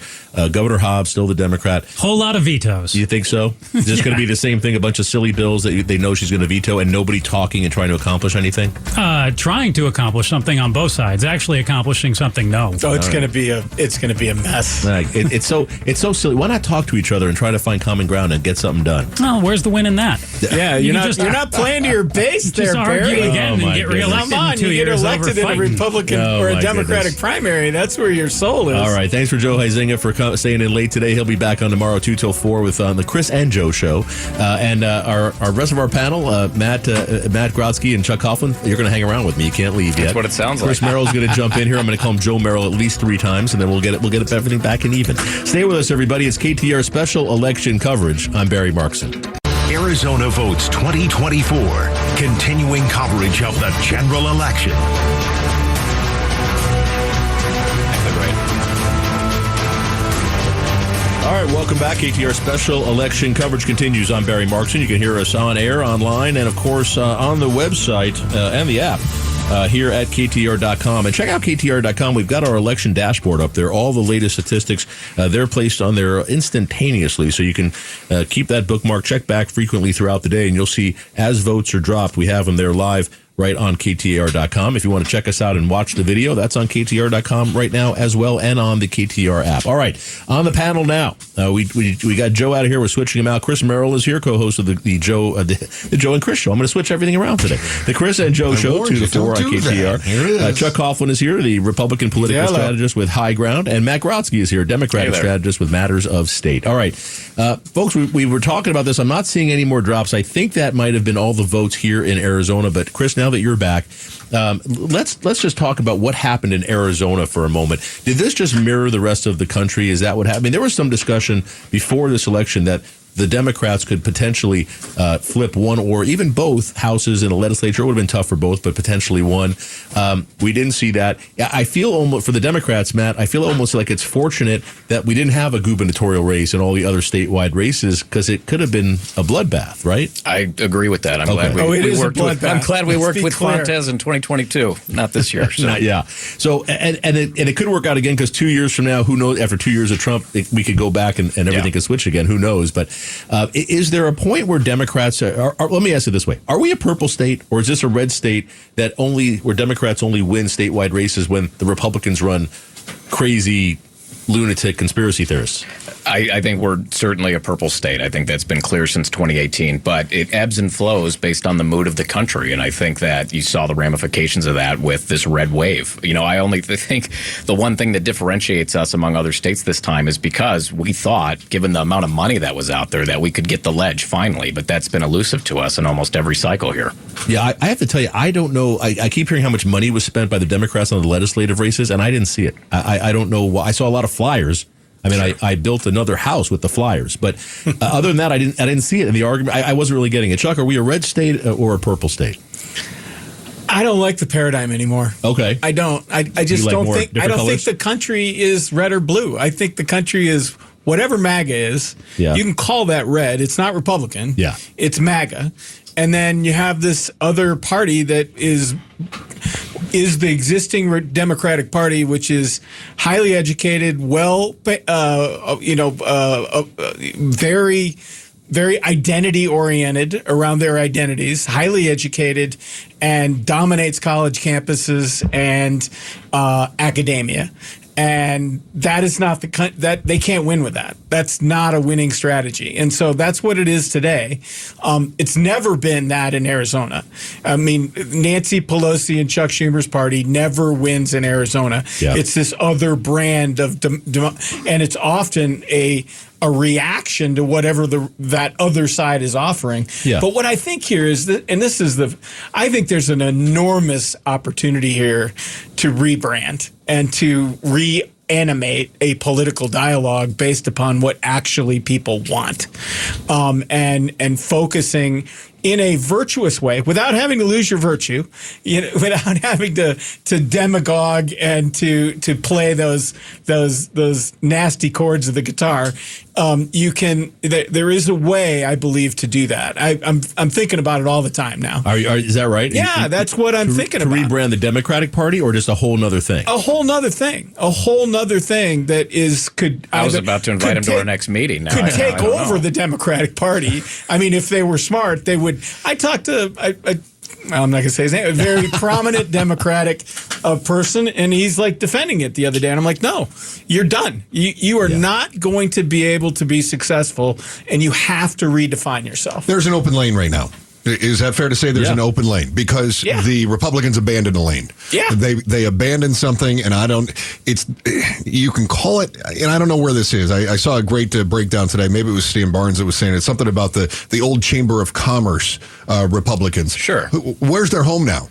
Governor Hobbs still the Democrat. Whole lot of vetoes. You think so? Is this going to be the same thing? A bunch of silly bills that they know she's going to veto, and nobody talking and trying to accomplish anything? Trying to accomplish something on both sides. Actually accomplishing something, no. So it's going to be a mess. It's so silly. Why not talk to each other and try to find common ground and get something done? Well, where's the win in that? Yeah, you're not playing to your base there, argue Barry. again and get reelected. Come on, you get elected in a Republican or a Democratic primary. That's where your soul is. All right, thanks for Joe Huizenga for staying in late today. He'll be back on tomorrow 2 till 4 with the Chris and Joe Show. And our rest of our panel, Matt Grodsky and Chuck Coughlin, you're going to hang around with me. You can't leave yet. That's what it sounds like. Chris Merrill's going to jump in here. I'm going to call him Joe Merrill at least 3 times, and then we'll get everything back and even. Stay with us, everybody. It's KTAR special election coverage. I'm Barry Markson. Arizona Votes 2024. Continuing coverage of the general election. All right, welcome back. KTAR special election coverage continues. I'm Barry Markson. You can hear us on air, online, and, of course, on the website and the app here at KTAR.com. And check out KTAR.com. We've got our election dashboard up there. All the latest statistics, they're placed on there instantaneously, so you can keep that bookmark. Check back frequently throughout the day, and you'll see as votes are dropped, we have them there live right on KTAR.com. If you want to check us out and watch the video, that's on KTAR.com right now as well, and on the KTAR app. All right, on the panel now, we got Joe out of here. We're switching him out. Chris Merrill is here, co-host of the Joe and Chris Show. I'm going to switch everything around today. The Chris and Joe Show, 2 to 4 on KTAR. Here it is. Chuck Coughlin is here, the Republican political strategist with High Ground, and Matt Grodsky is here, Democratic strategist with Matters of State. All right, folks, we were talking about this. I'm not seeing any more drops. I think that might have been all the votes here in Arizona. But Chris, now that you're back, let's just talk about what happened in Arizona for a moment. Did this just mirror the rest of the country? Is that what happened? I mean, there was some discussion before this election that the Democrats could potentially flip one or even both houses in a legislature. It would have been tough for both, but potentially one. We didn't see that. I feel almost, for the Democrats, Matt, I feel almost like it's fortunate that we didn't have a gubernatorial race and all the other statewide races, because it could have been a bloodbath, right? I agree with that. I'm glad we worked with Fuentes in 2022, not this year. So. Yeah. So and it could work out again, because 2 years from now, who knows? After 2 years of Trump, we could go back and everything could switch again. Who knows? But is there a point where Democrats are? Let me ask it this way: are we a purple state, or is this a red state where Democrats only win statewide races when the Republicans run crazy lunatic conspiracy theorists? I think we're certainly a purple state. I think that's been clear since 2018, but it ebbs and flows based on the mood of the country. And I think that you saw the ramifications of that with this red wave. I only think the one thing that differentiates us among other states this time is because we thought, given the amount of money that was out there, that we could get the ledge finally. But that's been elusive to us in almost every cycle here. Yeah, I have to tell you, I don't know. I keep hearing how much money was spent by the Democrats on the legislative races, and I didn't see it. I don't know why. I saw a lot of flyers. I mean, I built another house with the flyers, but other than that, I didn't see it in the argument. I wasn't really getting it. Chuck, are we a red state or a purple state? I don't like the paradigm anymore. Okay, I don't. I just don't think. I don't think the country is red or blue. I think the country is whatever MAGA is. Yeah. You can call that red. It's not Republican. Yeah, it's MAGA, and then you have this other party that is the existing Democratic Party, which is highly educated, very, very identity oriented around their identities, highly educated, and dominates college campuses and academia. And that is not that they can't win with that. That's not a winning strategy. And so that's what it is today. It's never been that in Arizona. I mean, Nancy Pelosi and Chuck Schumer's party never wins in Arizona. Yeah. It's this other brand of, and it's often a reaction to whatever that other side is offering. Yeah. But what I think here is that, and this is I think there's an enormous opportunity here to rebrand and to reanimate a political dialogue based upon what actually people want, and focusing in a virtuous way without having to lose your virtue, without having to demagogue and to play those nasty chords of the guitar. You can. There is a way, I believe, to do that. I'm thinking about it all the time now. Is that right? Yeah, that's what I'm thinking about. To rebrand the Democratic Party, or just a whole nother thing? A whole nother thing. A whole nother thing that could. I was about to invite him to our next meeting. Now could take over the Democratic Party. I mean, if they were smart, they would. I talked to. I'm not going to say his name, a very prominent Democratic person, and he's like defending it the other day. And I'm like, no, you're done. You are not going to be able to be successful, and you have to redefine yourself. There's an open lane right now. Is that fair to say there's an open lane? Because the Republicans abandoned a lane. Yeah. They abandoned something, and you can call it, and I don't know where this is. I saw a great breakdown today. Maybe it was Stan Barnes that was saying it. Something about the old Chamber of Commerce Republicans. Sure. Where's their home now?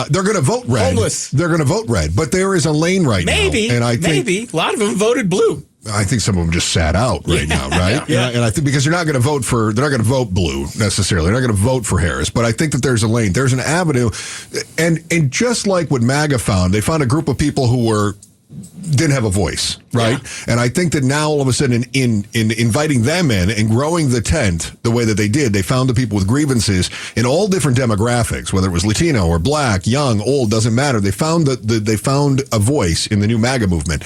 They're going to vote red. Homeless. They're going to vote red, but there is a lane right now. And I think maybe. A lot of them voted blue. I think some of them just sat out right now, right? Yeah. And I think because they're not going to vote blue necessarily. They're not going to vote for Harris. But I think that there's a lane. There's an avenue. And just like what MAGA found, they found a group of people who didn't have a voice, right? Yeah. And I think that now all of a sudden in inviting them in and growing the tent the way that they did, they found the people with grievances in all different demographics, whether it was Latino or black, young, old, doesn't matter. They found they found a voice in the new MAGA movement.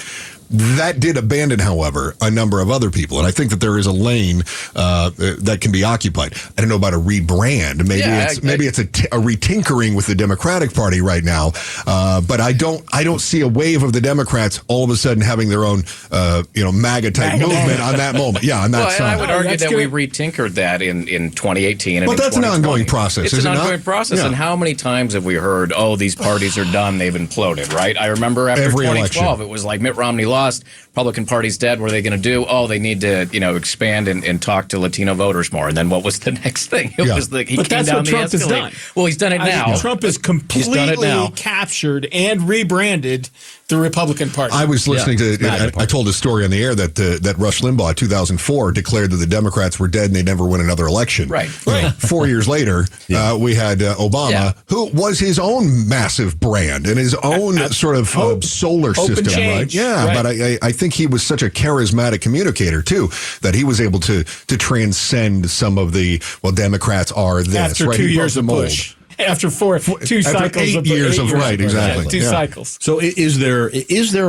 That did abandon, however, a number of other people. And I think that there is a lane that can be occupied. I don't know about a rebrand. Maybe it's a retinkering with the Democratic Party right now. But I don't see a wave of the Democrats all of a sudden having their own MAGA type movement on that moment. Yeah, on that side. I would argue that we retinkered that in 2018 and but that's an ongoing process. It's an ongoing process. Yeah. And how many times have we heard, these parties are done, they've imploded, right? I remember after 2012, it was like Mitt Romney lost. lost. Republican Party's dead. What are they going to do? Oh, they need to, expand and talk to Latino voters more. And then what was the next thing? It was he but came that's down what the Trump has escalator. done. Well, he's done it now. Trump has completely captured and rebranded the Republican Party. I was listening to. I told a story on the air that Rush Limbaugh, in 2004, declared that the Democrats were dead and they'd never win another election. Right. 4 years later, we had Obama, who was his own massive brand and his own sort of solar system, change. right? Yeah, right. But I think he was such a charismatic communicator too that he was able to transcend some of the Democrats are this. After right? 2 He years broke of the mold. push. After two After cycles 8 years of right, exactly. Two cycles. So is there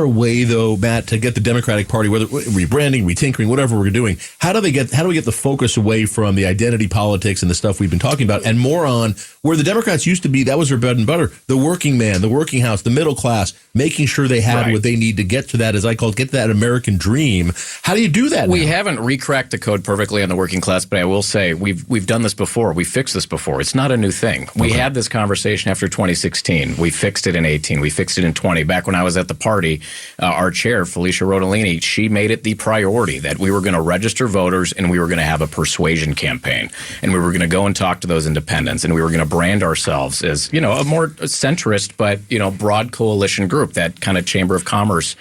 a way though, Matt, to get the Democratic Party, whether rebranding, retinkering, whatever we're doing, how do we get the focus away from the identity politics and the stuff we've been talking about, and more on where the Democrats used to be? That was their bread and butter: the working man, the working house, the middle class, making sure they had what they need to get to that, as I call it, get to that American dream. How do you do that? We haven't recracked the code perfectly on the working class, but I will say we've done this before. We fixed this before. It's not a new thing. We had this conversation after 2016. We fixed it in 18. We fixed it in 20. Back when I was at the party, our chair, Felicia Rodolini, she made it the priority that we were going to register voters and we were going to have a persuasion campaign. And we were going to go and talk to those independents, and we were going to brand ourselves as, a more centrist but, broad coalition group, that kind of Chamber of Commerce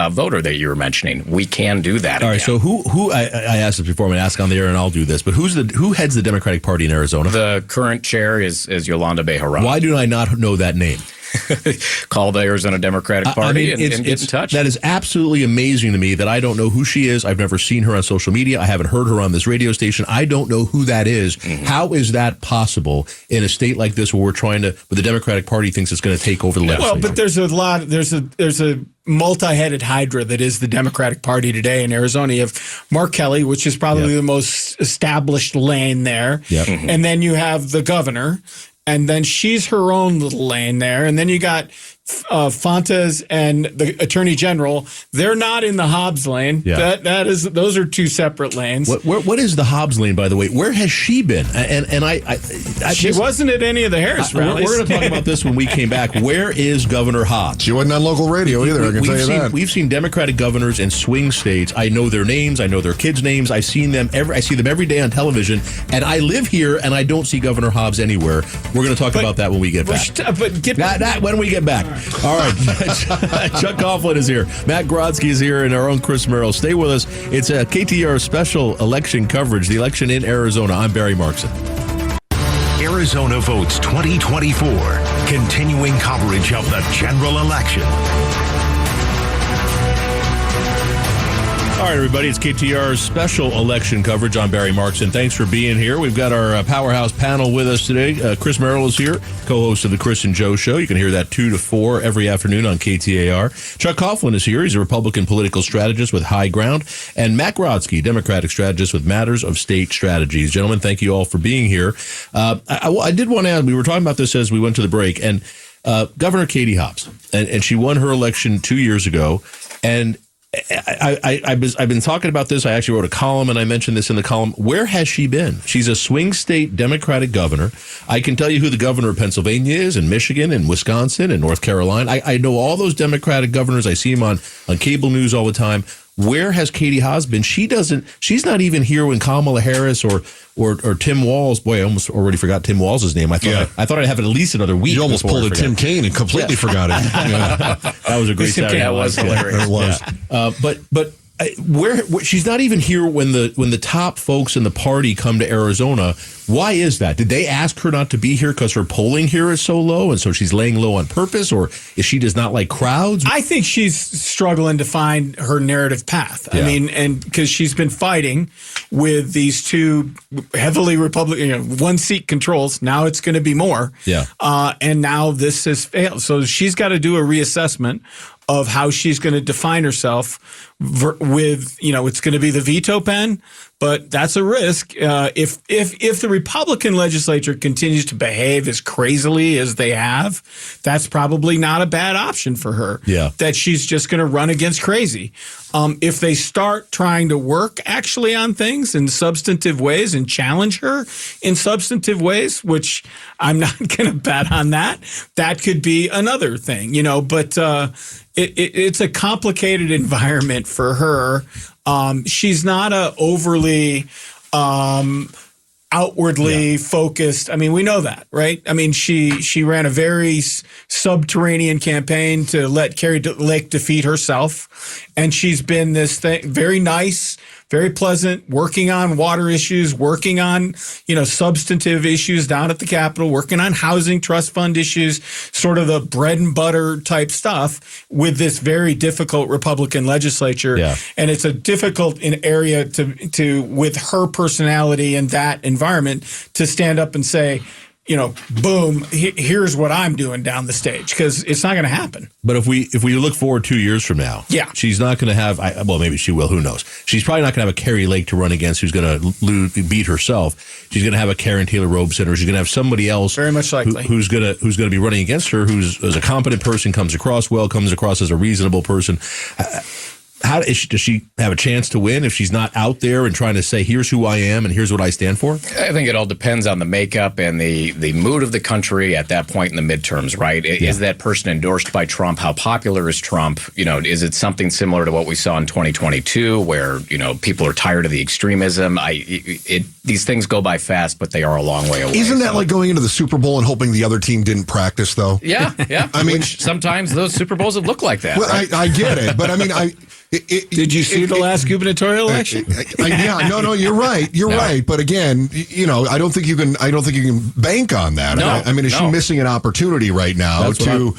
voter that you were mentioning. We can do that. All right, so who I asked this before, I'm going to ask on the air and I'll do this, but who heads the Democratic Party in Arizona? The current chair is Yolanda Bejarano. Why do I not know that name? Call the Arizona Democratic Party and get in touch. That is absolutely amazing to me that I don't know who she is. I've never seen her on social media. I haven't heard her on this radio station. I don't know who that is. Mm-hmm. How is that possible in a state like this where where the Democratic Party thinks it's going to take over the legislature? Well, but there's a multi-headed hydra that is the Democratic Party today in Arizona. You have Mark Kelly, which is probably the most established lane there. Yep. Mm-hmm. And then you have the governor, and then she's her own little lane there. And then you got Fontes and the Attorney General. They're not in the Hobbs lane. Yeah. Those are two separate lanes. What is the Hobbs lane, by the way? Where has she been? She wasn't at any of the Harris rallies. We're going to talk about this when we came back. Where is Governor Hobbs? She wasn't on local radio either, I can tell you that. We've seen Democratic governors in swing states. I know their names. I know their kids' names. I see them every day on television. And I live here, and I don't see Governor Hobbs anywhere. We're going to talk about that when we get back. When we get back. All right. Chuck Coughlin is here. Matt Grodsky is here, and our own Chris Merrill. Stay with us. It's a KTAR special election coverage, the election in Arizona. I'm Barry Markson. Arizona Votes 2024. Continuing coverage of the general election. All right, everybody, it's KTAR's special election coverage. I'm Barry Markson. Thanks for being here. We've got our powerhouse panel with us today. Chris Merrill is here, co-host of the Chris and Joe Show. You can hear that 2 to 4 every afternoon on KTAR. Chuck Coughlin is here. He's a Republican political strategist with High Ground. And Matt Grodsky, Democratic strategist with Matters of State Strategies. Gentlemen, thank you all for being here. I did want to add, we were talking about this as we went to the break, and Governor Katie Hobbs, and she won her election 2 years ago, and I've been talking about this. I actually wrote a column, and I mentioned this in the column. Where has she been? She's a swing state Democratic governor. I can tell you who the governor of Pennsylvania is, and Michigan, and Wisconsin, and North Carolina. I know all those Democratic governors. I see them on cable news all the time. Where has Katie Hobbs been? She's not even here when Kamala Harris or Tim Walz. Boy, I almost already forgot Tim Walz's name. I thought I'd have it at least another week. You almost pulled a Tim Kaine and completely forgot it. Yeah. That was a great Saturday. That was hilarious. It was. Yeah. But where she's not even here when the top folks in the party come to Arizona. Why is that? Did they ask her not to be here because her polling here is so low, and so she's laying low on purpose, or is she does not like crowds? I think she's struggling to find her narrative path. Yeah. I mean, and because she's been fighting with these two heavily Republican, one seat controls. Now it's going to be more. Yeah. And now this has failed. So she's got to do a reassessment of how she's going to define herself with, it's going to be the veto pen, but that's a risk. If the Republican legislature continues to behave as crazily as they have, that's probably not a bad option for her. Yeah. That she's just going to run against crazy. If they start trying to work actually on things in substantive ways and challenge her in substantive ways, which I'm not going to bet on that could be another thing, but it's a complicated environment for her. She's not a overly outwardly focused. I mean, we know that, right? I mean, she ran a very subterranean campaign to let Carrie Lake defeat herself. And she's been this thing, very nice, very pleasant, working on water issues, working on, substantive issues down at the Capitol, working on housing trust fund issues, sort of the bread and butter type stuff with this very difficult Republican legislature. Yeah. And it's a difficult area to with her personality in that environment to stand up and say, boom, here's what I'm doing down the stage, because it's not going to happen. But if we look forward 2 years from now, she's not going to have. Well, maybe she will. Who knows? She's probably not going to have a Carrie Lake to run against who's going to beat herself. She's going to have a Karen Taylor Robeson, or she's going to have somebody else, very much likely, who's going to be running against her, who's a competent person, comes across as a reasonable person. Does she have a chance to win if she's not out there and trying to say, here's who I am and here's what I stand for? I think it all depends on the makeup and the mood of the country at that point in the midterms, right? Is that person endorsed by Trump? How popular is Trump? Is it something similar to what we saw in 2022 where, people are tired of the extremism? These things go by fast, but they are a long way away. Isn't that like going into the Super Bowl and hoping the other team didn't practice, thow? Yeah. I mean, sometimes those Super Bowls have looked like that. Well, right? I get it, but I mean, did you see the last gubernatorial election? No, you're right. You're right. But again, I don't think you can bank on that. No, I mean, is she missing an opportunity right now to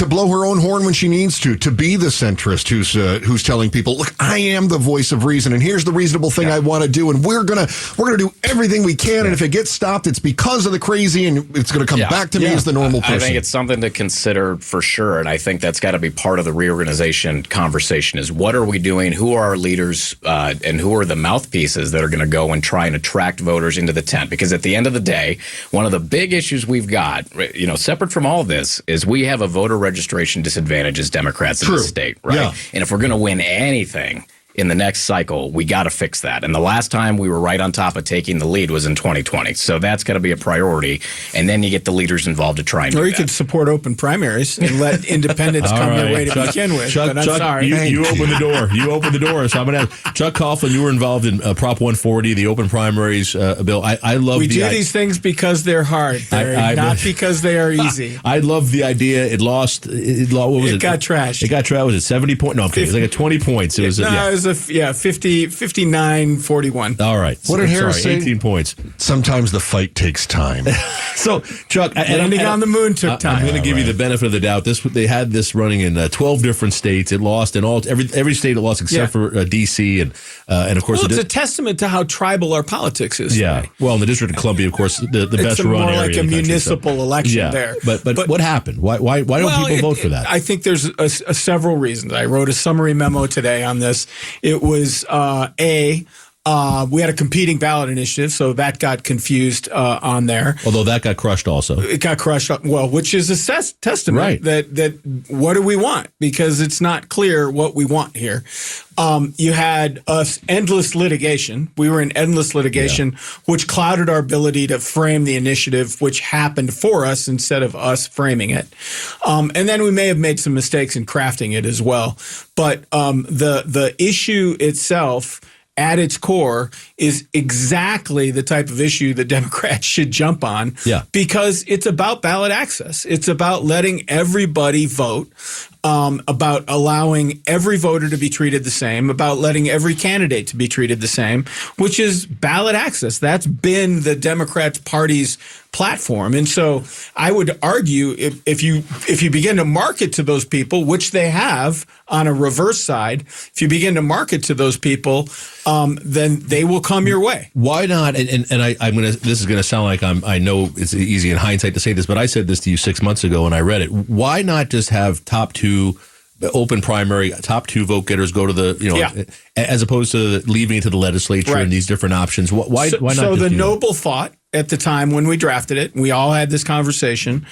blow her own horn when she needs to be the centrist who's telling people, look, I am the voice of reason, and here's the reasonable thing I want to do, and we're gonna do everything we can, and if it gets stopped, it's because of the crazy, and it's gonna come back to me as the normal person. I think it's something to consider for sure, and I think that's got to be part of the reorganization conversation. Is what are we doing? Who are our leaders, and who are the mouthpieces that are going to go and try and attract voters into the tent? Because at the end of the day, one of the big issues we've got, separate from all of this, is we have a voter registration disadvantage as Democrats in the state, right? Yeah. And if we're going to win anything in the next cycle, we got to fix that. And the last time we were right on top of taking the lead was in 2020. So that's got to be a priority. And then you get the leaders involved to try and do that. Or you could support open primaries and let independents come their way to begin with. Chuck, but I'm sorry. You opened the door. You opened the door. So I'm going to have Chuck Coughlin, you were involved in Prop 140, the open primaries bill. I love We do these things because they're hard, not because they are easy. I love the idea. It lost. What was it? It got trashed. It got trashed. Was it 70 points? No, I'm kidding. It was like a 20 points. It was. It was 59-41. All right. What did Harris say? 18 points. Sometimes the fight takes time. So, Chuck, landing on the moon took time. I'm going to give you the benefit of the doubt. They had this running in 12 different states. It lost in every state. It lost except for D.C. and of course. Well, it's a testament to how tribal our politics is. Yeah. Well, in the District of Columbia, of course, the best run area. It's more like a municipal election there. But what happened? Why don't people vote for that? I think there's several reasons. I wrote a summary memo today on this. It was we had a competing ballot initiative, so that got confused on there. Although that got crushed also. It got crushed, which is a testament that what do we want? Because it's not clear what we want here. You had endless litigation. We were in endless litigation, which clouded our ability to frame the initiative, which happened for us instead of us framing it. And then we may have made some mistakes in crafting it as well. But the issue itself, at its core, is exactly the type of issue that Democrats should jump on, because it's about ballot access. It's about letting everybody vote, about allowing every voter to be treated the same, about letting every candidate to be treated the same, which is ballot access. That's been the Democrats' party's platform. And so I would argue if you begin to market to those people, which they have on a reverse side, if you begin to market to those people, then they will come your way. Why not? And I'm gonna. This is gonna sound like I know it's easy in hindsight to say this, but I said this to you 6 months ago when I read it. Why not just have top two open primary, top 2 vote getters go to the, as opposed to leaving it to the legislature and these different options. Why not? So just the do noble thought at the time when we drafted it, we all had this conversation,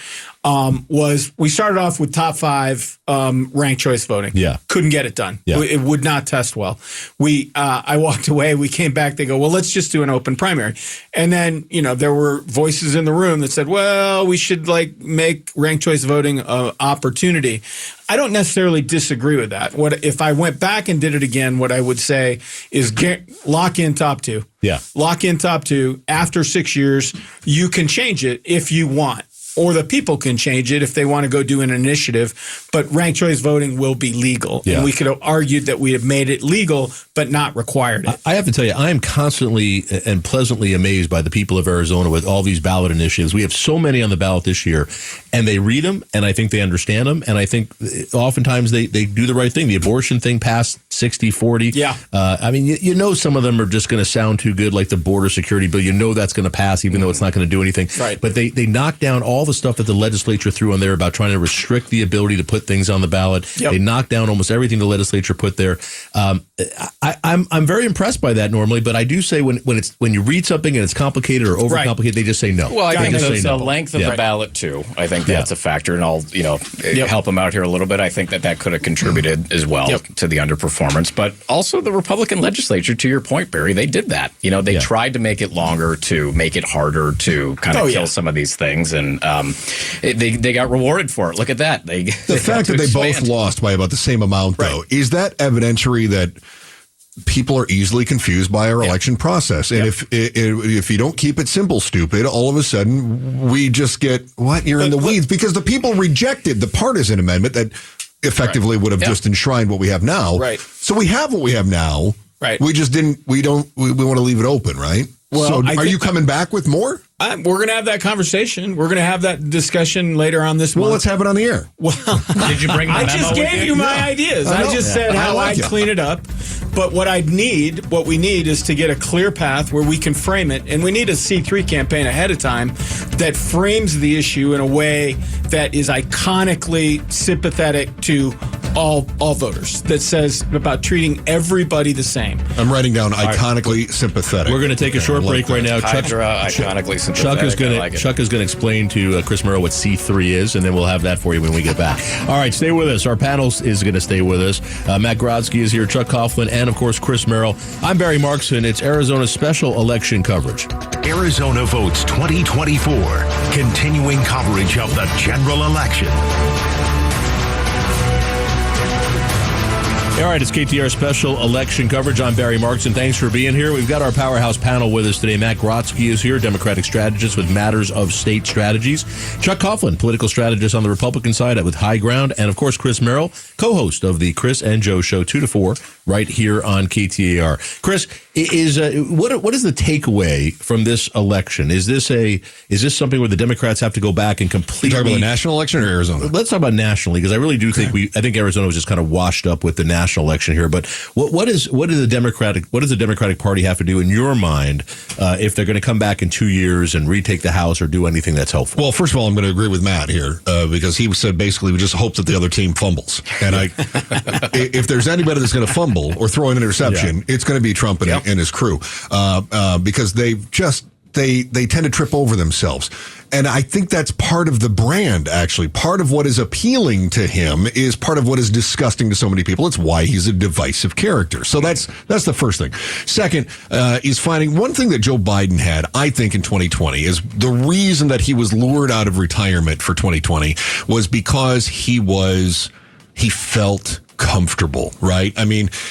was we started off with top 5 ranked choice voting. Yeah. Couldn't get it done. Yeah. It would not test well. I walked away. We came back. They go, well, let's just do an open primary. And then, there were voices in the room that said, well, we should make ranked choice voting an opportunity. I don't necessarily disagree with that. If I went back and did it again, what I would say is lock in top 2. Yeah. Lock in top 2. After 6 years, you can change it if you want. Or the people can change it if they want to go do an initiative. But ranked choice voting will be legal. Yeah. And we could have argued that we have made it legal, but not required it. I have to tell you, I am constantly and pleasantly amazed by the people of Arizona with all these ballot initiatives. We have so many on the ballot this year, and they read them, and I think they understand them, and I think oftentimes they do the right thing. The abortion thing passed 60-40. Yeah. I mean, some of them are just going to sound too good, like the border security bill. That's going to pass, even though it's not going to do anything. Right. But they knock down all the stuff that the legislature threw on there about trying to restrict the ability to put things on the ballot. Yep. They knocked down almost everything the legislature put there. I'm very impressed by that normally, but I do say when you read something and it's complicated or overcomplicated, they just say no. Well, I think it's the length of the ballot too. I think that's a factor, and I'll help them out here a little bit. I think that could have contributed as well to the underperformance, but also the Republican legislature. To your point, Barry, they did that. They tried to make it longer, to make it harder to kind of kill some of these things, and they got rewarded for it. Look at that. The fact that they both lost by about the same amount, though, is that evidentiary that people are easily confused by our election process. And if you don't keep it simple, stupid, all of a sudden we just get, you're in the weeds, because the people rejected the partisan amendment that effectively would have just enshrined what we have now. Right. So we have what we have now. Right. We just didn't, we want to leave it open, right? Well, so are you coming back with more? We're going to have that conversation. We're going to have that discussion later on this month. Well, let's have it on the air. Well, did you bring the I memo just gave you my ideas. I just said how I'd clean it up. But what we need is to get a clear path where we can frame it. And we need a C3 campaign ahead of time that frames the issue in a way that is iconically sympathetic to all voters, that says about treating everybody the same. I'm writing down iconically sympathetic. We're going to take a short break right now. Iconically sympathetic. Chuck is going to explain to Chris Merrill what C3 is, and then we'll have that for you when we get back. All right, stay with us. Our panel is going to stay with us. Matt Grodsky is here, Chuck Coughlin, and of course Chris Merrill. I'm Barry Markson. It's Arizona's special election coverage. Arizona Votes 2024, continuing coverage of the general election. All right, it's KTAR special election coverage. I'm Barry Markson. Thanks for being here. We've got our powerhouse panel with us today. Matt Grodsky is here, Democratic strategist with Matters of State Strategies. Chuck Coughlin, political strategist on the Republican side with High Ground. And, of course, Chris Merrill, co-host of the Chris and Joe Show 2 to 4 right here on KTAR. Chris, what is the takeaway from this election? Is this something where the Democrats have to go back and completely... You're talking about the national election or Arizona? Let's talk about nationally, because I really do think I think Arizona was just kind of washed up with the national election here. But what does the Democratic Party have to do in your mind if they're going to come back in 2 years and retake the House or do anything that's helpful? Well, first of all, I'm going to agree with Matt here because he said basically we just hope that the other team fumbles. And if there's anybody that's going to fumble or throw an interception, it's going to be Trump and his crew because they tend to trip over themselves. And I think that's part of the brand, actually. Part of what is appealing to him is part of what is disgusting to so many people. It's why he's a divisive character. So that's the first thing. Second, is finding one thing that Joe Biden had, I think, in 2020 is the reason that he was lured out of retirement for 2020 was because he felt comfortable, right? I mean,